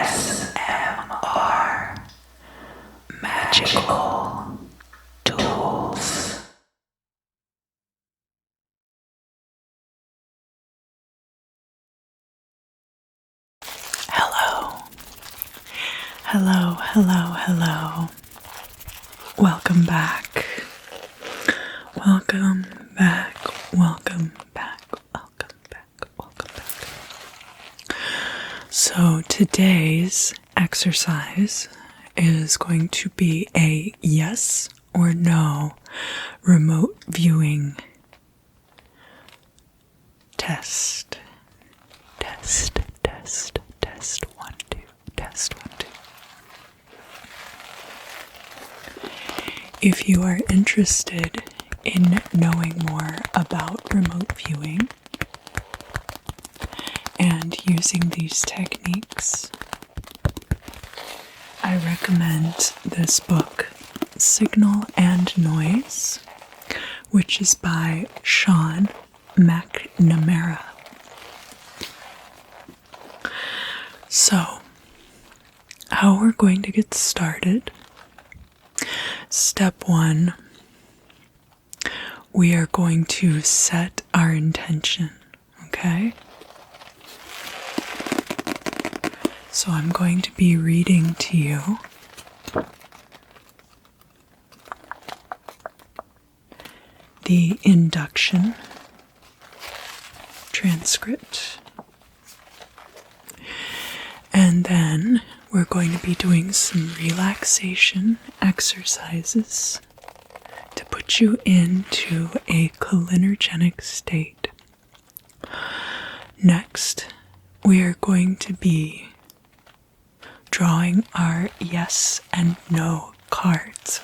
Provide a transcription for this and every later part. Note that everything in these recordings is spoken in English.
ASMR Magical Tools. Hello. Welcome back. So today's exercise is going to be a yes or no remote viewing test. Test. 1, 2. Test 1, 2. If you are interested in knowing more about remote viewing and using these techniques, I recommend this book, Signal and Noise, which is by Sean McNamara. So, how we're going to get started. Step 1, we are going to set our intention, okay? So I'm going to be reading to you the induction transcript. And then we're going to be doing some relaxation exercises to put you into a cholinergic state. Next, we are going to be drawing our yes and no cards.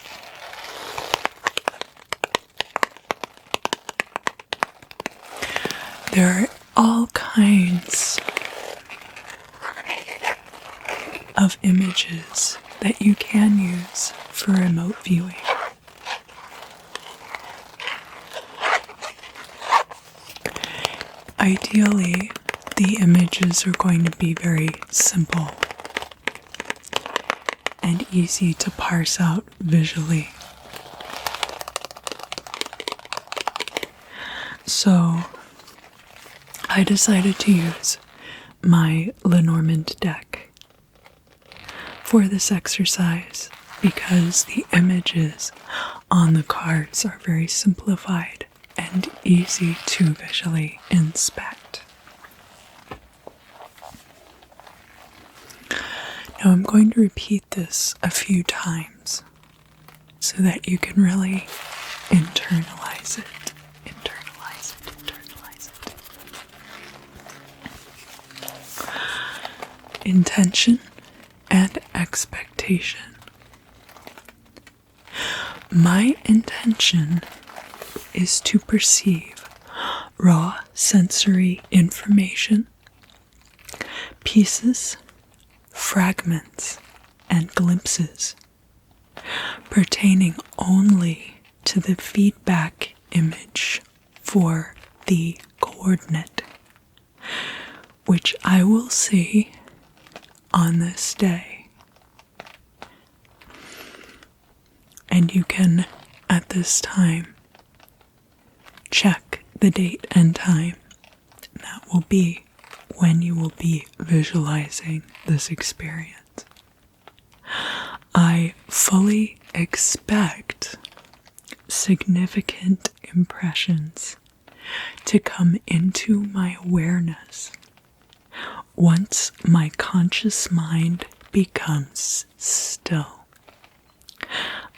There are all kinds of images that you can use for remote viewing. Ideally, the images are going to be very simple and easy to parse out visually. So, I decided to use my Lenormand deck for this exercise because the images on the cards are very simplified and easy to visually inspect. Now I'm going to repeat this a few times so that you can really internalize it. Intention and expectation. My intention is to perceive raw sensory information, pieces, fragments, and glimpses pertaining only to the feedback image for the coordinate, which I will see on this day. And you can, at this time, check the date and time. That will be when you will be visualizing this experience. I fully expect significant impressions to come into my awareness once my conscious mind becomes still.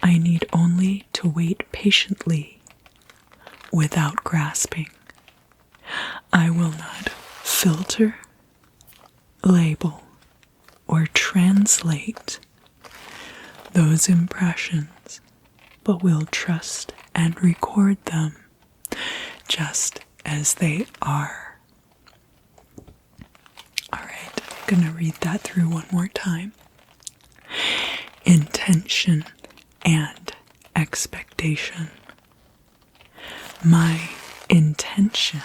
I need only to wait patiently without grasping. I will not filter, label, or translate those impressions, but will trust and record them just as they are. Alright, I'm going to read that through one more time. Intention and expectation. My intention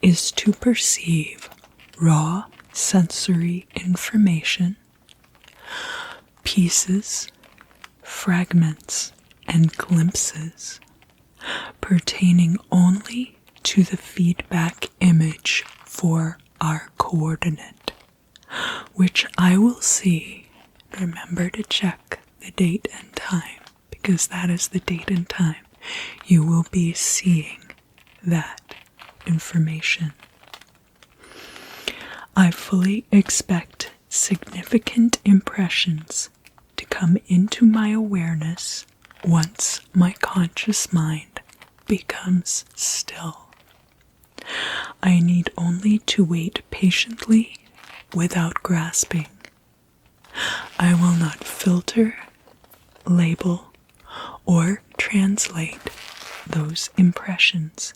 is to perceive raw sensory information, pieces, fragments, and glimpses pertaining only to the feedback image for our coordinate, which I will see. Remember to check the date and time, because that is the date and time you will be seeing that information. I fully expect significant impressions to come into my awareness once my conscious mind becomes still. I need only to wait patiently without grasping. I will not filter, label, or translate those impressions,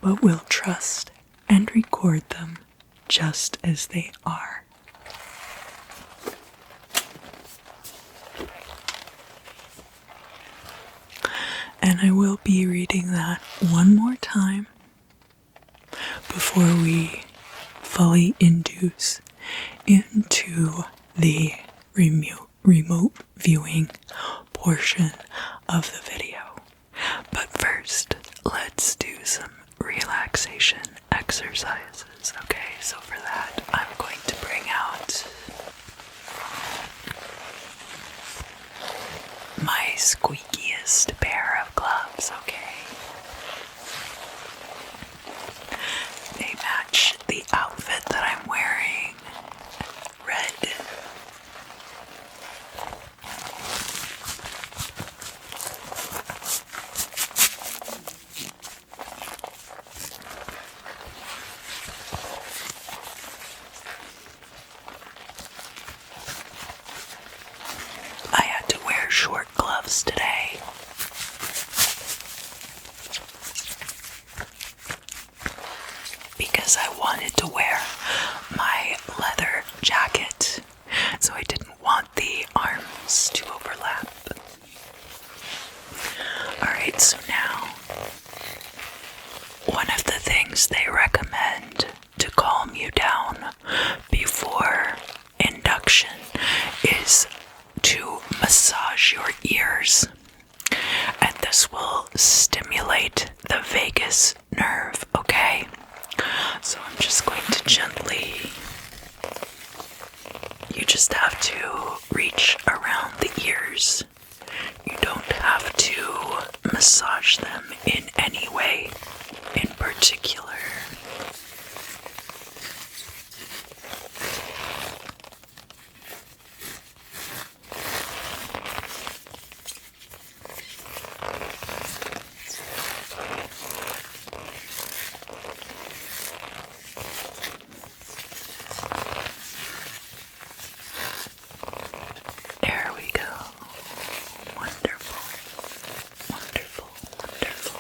but will trust and record them just as they are. And I will be reading that one more time before we fully induce into the remote viewing portion of the video. But first, let's do some relaxation exercises. Okay, so for that, I'm going to bring out my squeakiest pair of gloves, okay? They match the outfit that I'm wearing. Red. I had to wear short gloves today. Because I wanted to wear my leather jacket, so I didn't want the arms to overlap. Alright, so now, one of the things they recommend to calm you down before induction is to massage your ears, and this will stimulate the vagus nerve, okay? So I'm just going to gently, you just have to reach around the ears. You don't have to massage them in any way in particular. There we go. Wonderful, wonderful, wonderful.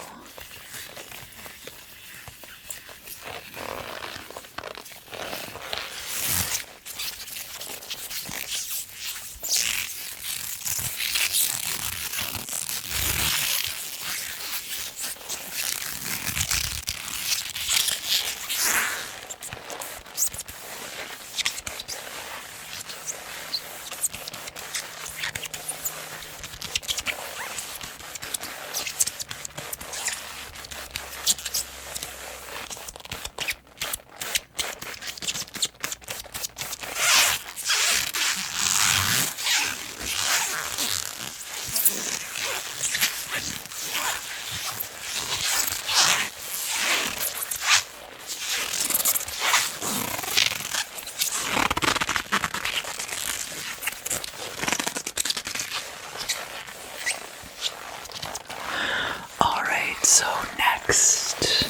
So next,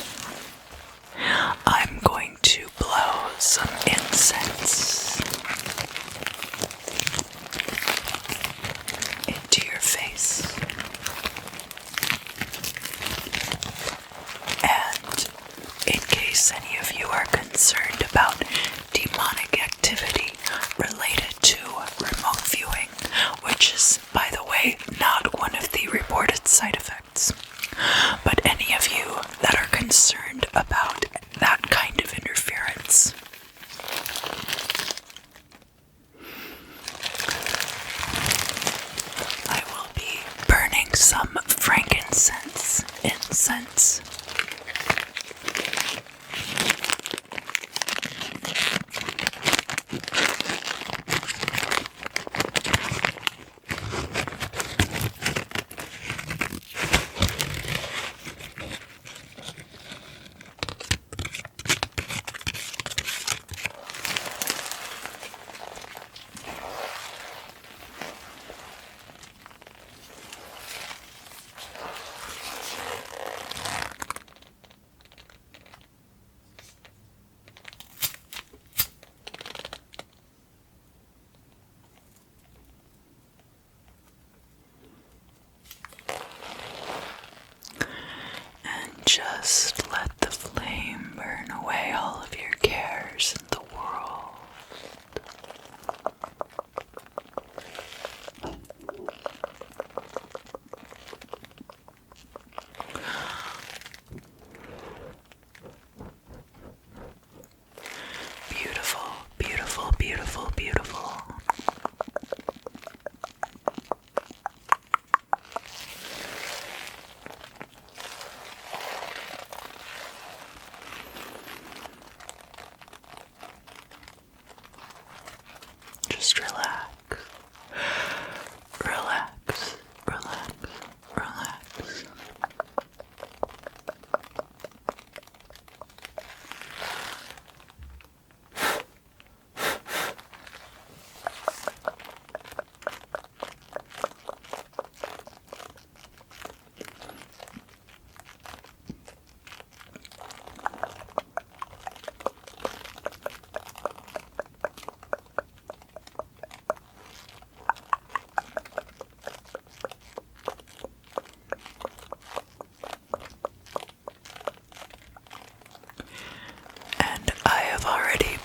I'm going to blow some incense into your face. And in case any of you are concerned about demonic activity related to remote viewing, which is, by the way, not one of the reported side effects, but any of you that are concerned about that kind of interference,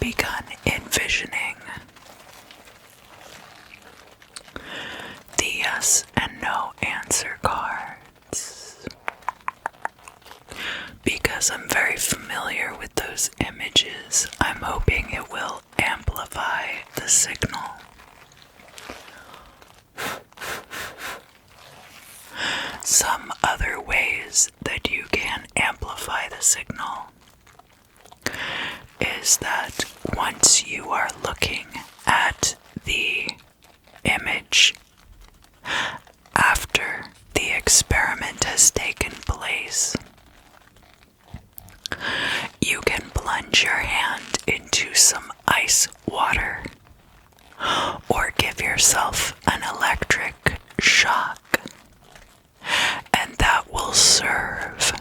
begun envisioning the yes and no answer cards because I'm very familiar with those images. I'm hoping it will amplify the signal. Some other ways that you can amplify the signal is that once you are looking at the image after the experiment has taken place, you can plunge your hand into some ice water or give yourself an electric shock, and that will serve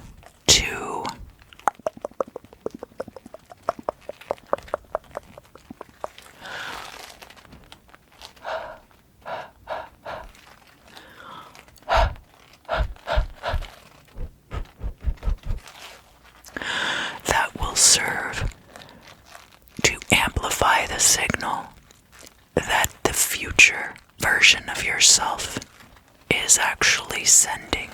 to amplify the signal that the future version of yourself is actually sending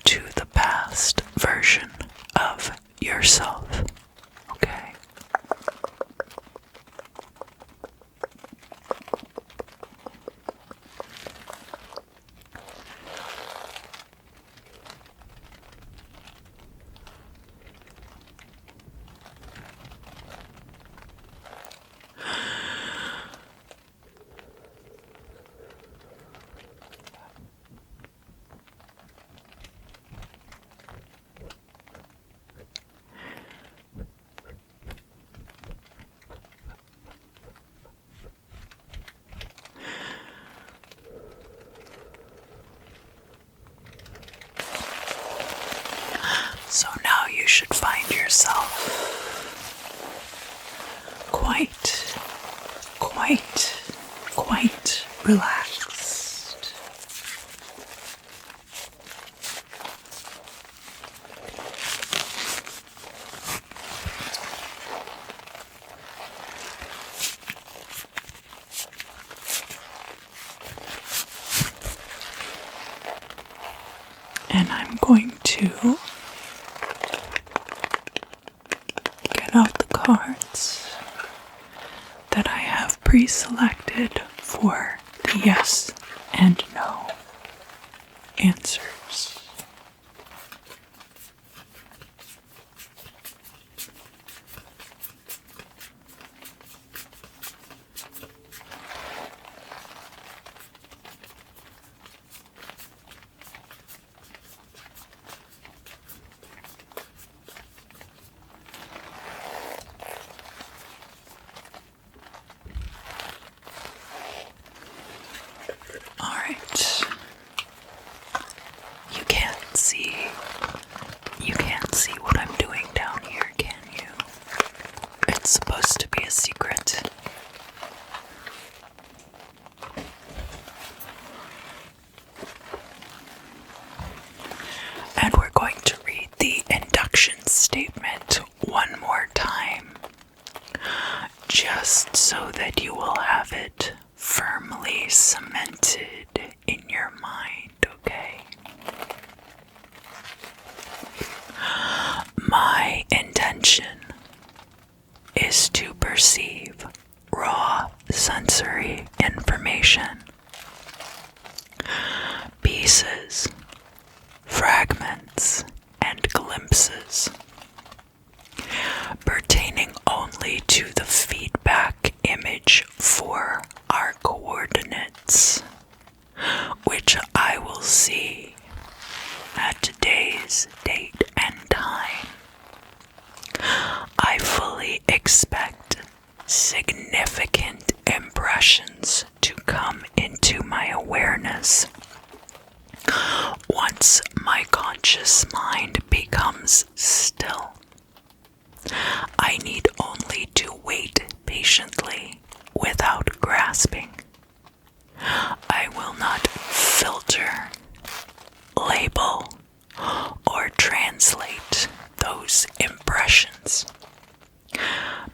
to the past version of yourself. Okay? So now you should find yourself quite relaxed. And I'm going to get out the cards that I have pre-selected for the yes and no answers. Alright. You can't see what I'm doing down here, can you? It's supposed to be a secret. And we're going to read the induction statement one more time, just so that you will have it firmly cemented in your mind, okay? My intention is to perceive raw sensory information, pieces, fragments, and glimpses pertaining only to the feedback image for our coordinates, which I will see at today's date and time. I fully expect significant impressions to come into my awareness once my conscious mind becomes still. I need only to wait patiently without grasping. I will not filter, label, or translate those impressions,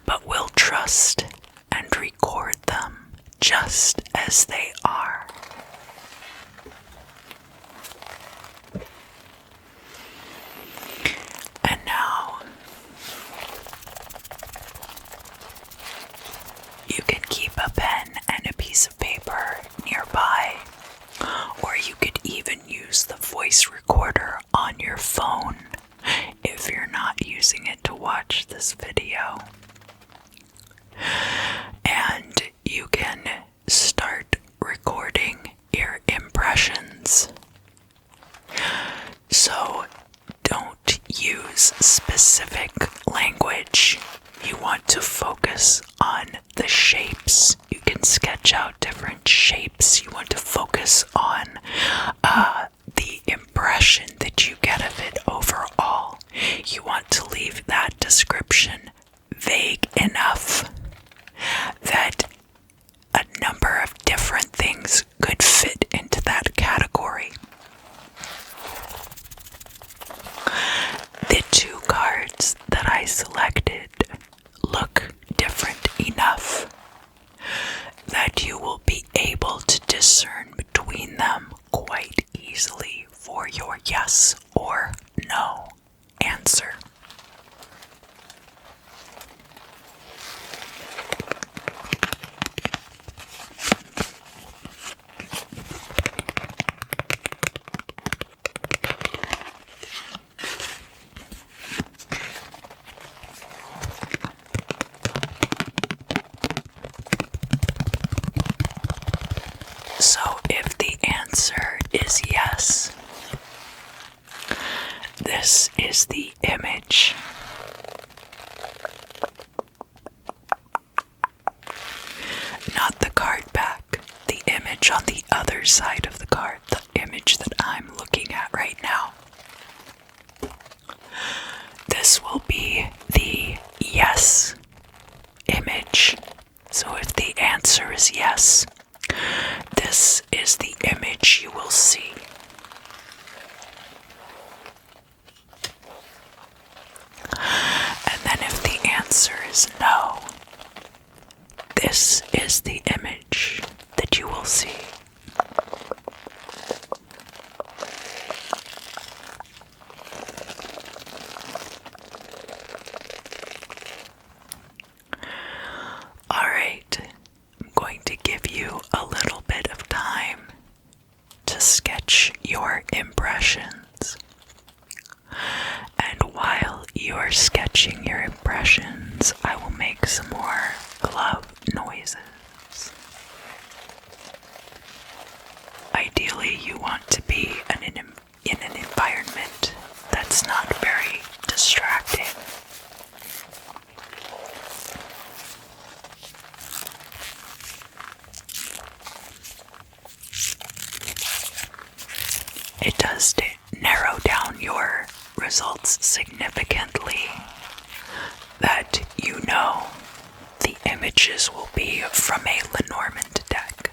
but will trust adjust and record them just as they are. And now, you can keep a pen and a piece of paper nearby, or you could even use the voice recorder on your phone if you're not using it to watch this video. And you can start recording your impressions. So don't use specific language. You want to focus on the shapes. You can sketch out different shapes. You want to focus on the impression that you get of it overall. You want to leave that description vague enough that a number of different things could fit into that category. The two cards that I selected look different enough that you will be able to discern between them quite easily for your yes or no answer. So if the answer is yes, this is the image. Not the card back, the image on the other side of the card, the image that I'm looking at right now. This will be the yes image. So if the answer is yes, this is the image you will see. And then if the answer is no, this is the image that you will see. Alright, I'm going to give you a little bit of time to sketch your impressions. And while you are sketching your impressions, I will make some more glove noises. Ideally, you want to be in an environment that's not very distracting. It does narrow down your results significantly, that you know the images will be from a Lenormand deck.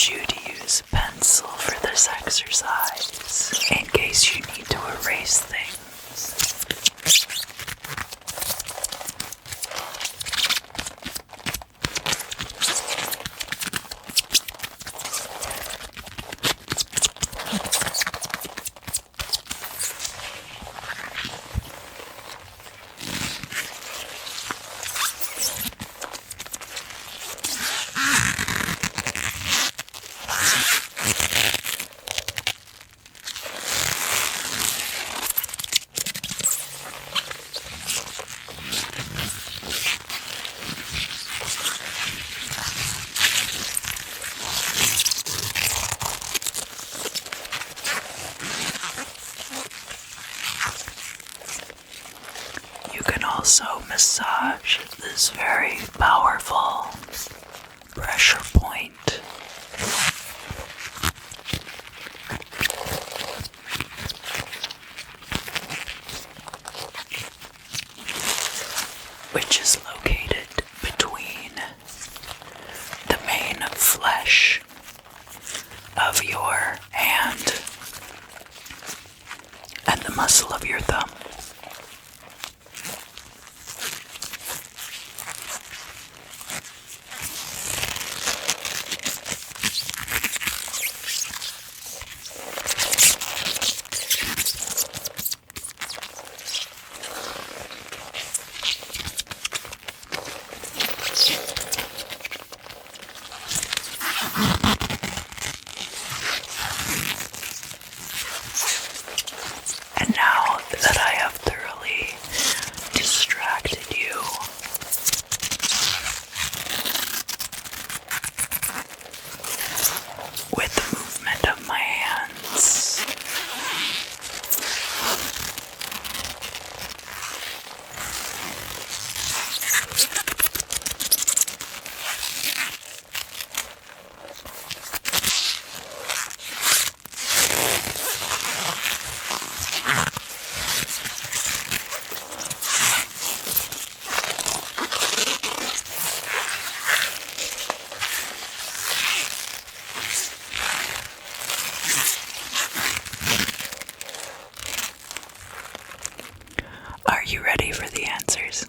encourage you to use a pencil for this exercise in case you need to erase things. Also massage this very powerful pressure point. Which is located between the main flesh of your hand and the muscle of your thumb. And now that I have thoroughly distracted you, with the movement of my hands, are you ready for the answers?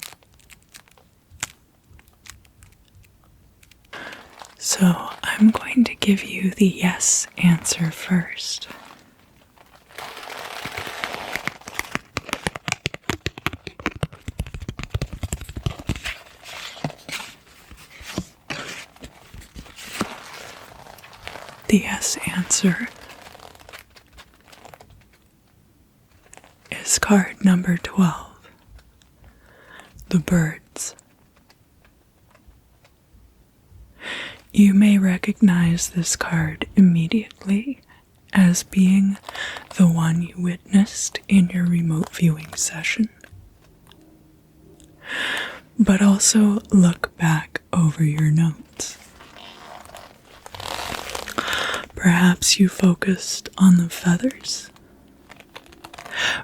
So I'm going to give you the yes answer first. The yes answer is card number 12, the birds. You may recognize this card immediately as being the one you witnessed in your remote viewing session. But also look back over your notes. Perhaps you focused on the feathers.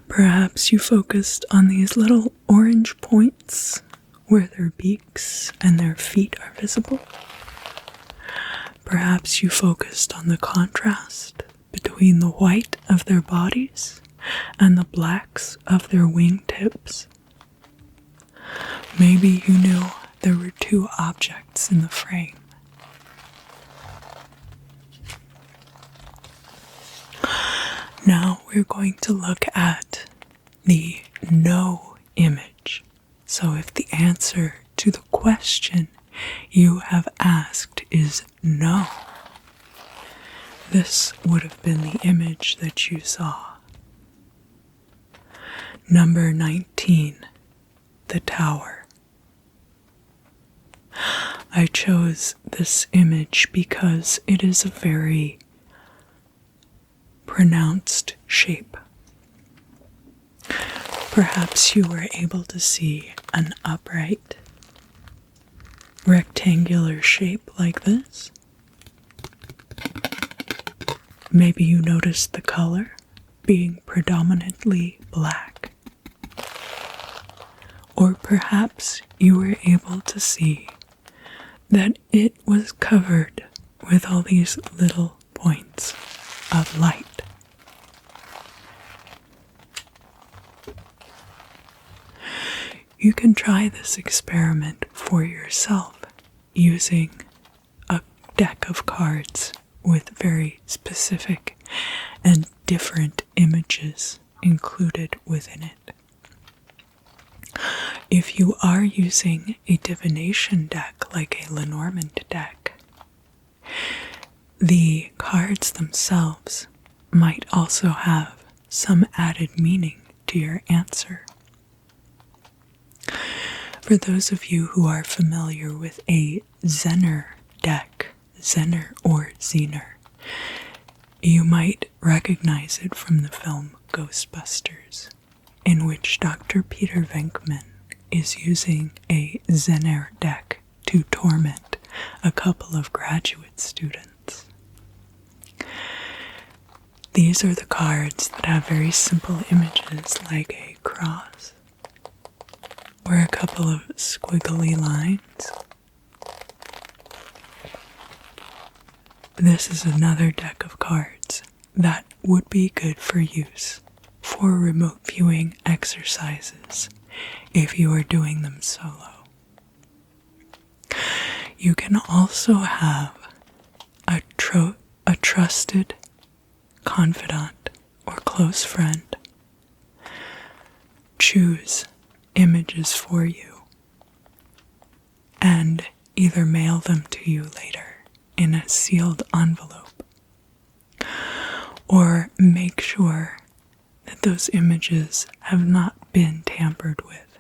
Perhaps you focused on these little orange points where their beaks and their feet are visible. Perhaps you focused on the contrast between the white of their bodies and the blacks of their wingtips. Maybe you knew there were two objects in the frame. Now we're going to look at the no image. So if the answer to the question you have asked is no, this would have been the image that you saw. Number 19, the tower. I chose this image because it is a very pronounced shape. Perhaps you were able to see an upright, rectangular shape like this. Maybe you noticed the color being predominantly black. Or perhaps you were able to see that it was covered with all these little points of light. You can try this experiment for yourself using a deck of cards with very specific and different images included within it. If you are using a divination deck like a Lenormand deck, the cards themselves might also have some added meaning to your answer. For those of you who are familiar with a Zener deck, Zener or Zener, you might recognize it from the film Ghostbusters, in which Dr. Peter Venkman is using a Zener deck to torment a couple of graduate students. These are the cards that have very simple images like a cross or a couple of squiggly lines. This is another deck of cards that would be good for use for remote viewing exercises if you are doing them solo. You can also have a trusted confidant or close friend choose images for you and either mail them to you later in a sealed envelope, or make sure that those images have not been tampered with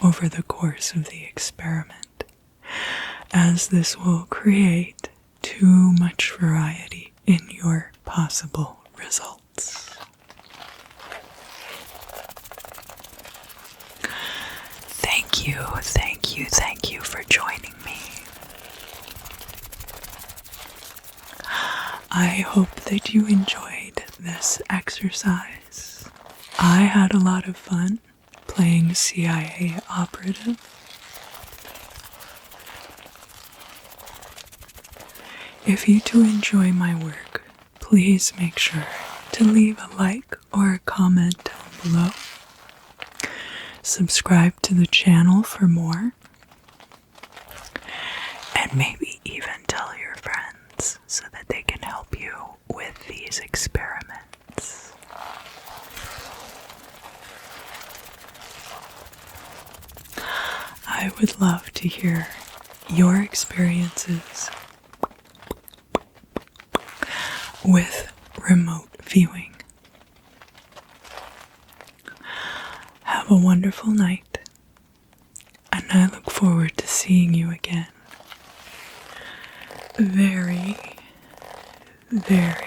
over the course of the experiment, as this will create too much variety in your possible results. Thank you for joining me. I hope that you enjoyed this exercise. I had a lot of fun playing CIA operative. If you do enjoy my work, please make sure to leave a like or a comment down below. Subscribe to the channel for more. And maybe even tell your friends so that they can help you with these experiments. I would love to hear your experiences with remote viewing. Have a wonderful night, and I look forward to seeing you again very, very